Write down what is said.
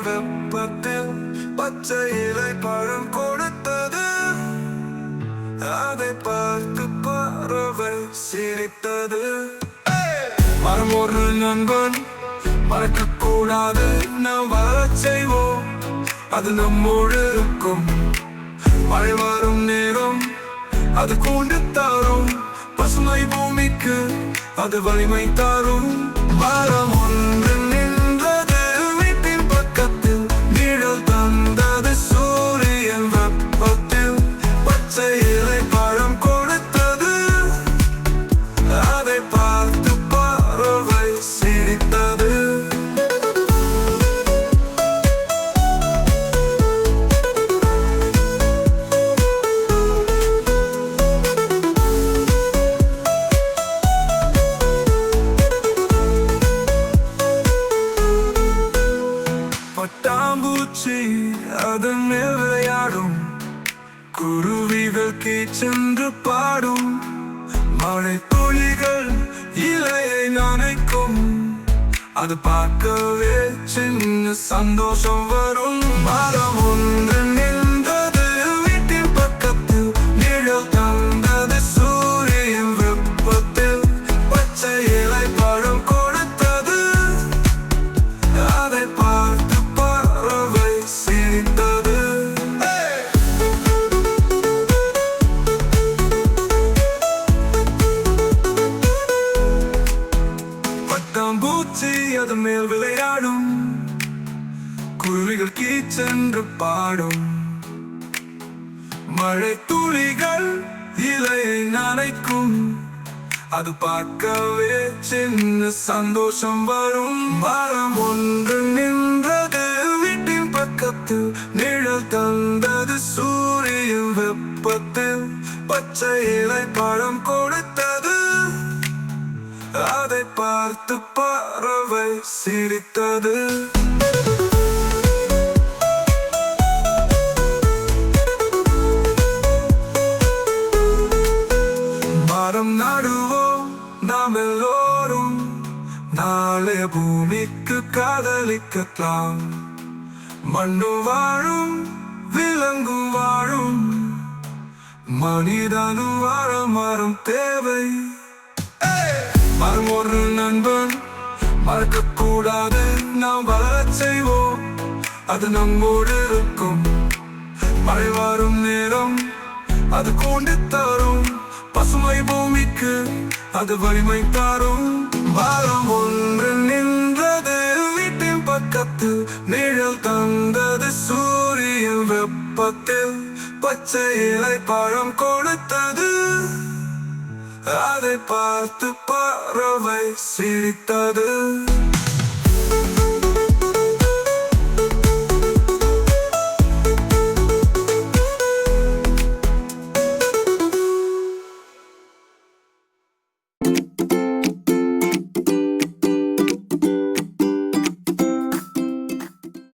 வெப்பத்தில் பச்சை இலை பழம் கொடுத்தது. அதை பார்த்து பறவை சிரித்தது. மரம் ஒரு நண்பன், மறக்கக்கூடாது, நாம் வாழச் செய்வோம், அது நம்மோடு இருக்கும். மழை வரும் நேரம் அது கொண்டு தரும், பசுமை பூமிக்கு அது வலிமை தரும். மரம் ஒன்று நின்றது வீட்டின் பக்கத்தில், நிழல் தந்தது சூரியன் வெப்பத்தில். பச்சை இலை பழம் கொடுத்தது, அதை பார்த்து பறவை சிரித்தது. பட்டாம்பூச்சி அதன் மேல் விளையாடும், குருவிகள் கீச்சென்று பாடும். மழை துளிகள் இலையை நனைக்கும், அது பார்க்கவே சின்ன சந்தோஷம் வரும். மரம் ஒன்று நின்றது வீட்டின் பக்கத்தில், நிழல் தந்தது சூரியன் வெப்பத்தில். பச்சை இலை பழம் கொடுத்தது, அதை பார்த்து பறவை சிரித்தது. பட்டாம்பூச்சி அது மேல் விளையாடும், குருவிகள் கீச்சென்று பாடும். மழை துளிகள் இலையை நனைக்கும், அது பார்க்கவே சின்ன சந்தோஷம் வரும். மரம் ஒன்று நின்றது வீட்டின் பக்கத்தில், நிழல் தந்தது சூரியன் வெப்பத்தில். பச்சை இலை பழம் கொடுத்தது, அதை பார்த்து பறவை சிரித்தது. மரம் நடுவோம் நாம் எல்லோரும், நாளை பூமிக்கு காதலிக்கலாம். மண்ணு வாழும் விலங்கும் வாழும், மனிதனும் வாழ மரம் தேவை. மரம் ஒரு நண்பன், மறக்கக்கூடாது, நாம் வாழச் செய்வோம், அது நம்மோடு இருக்கும். மழை வரும் நேரம் அது கொண்டு தரும், பசுமை பூமிக்கு அது வலிமை தரும். மரம் ஒன்று நின்றது வீட்டின் பக்கத்தில், நிழல் தந்தது சூரியன் வெப்பத்தில். பச்சை இலை பழம் கொடுத்தது, அதை பார்த்து பறவை சிரித்தது.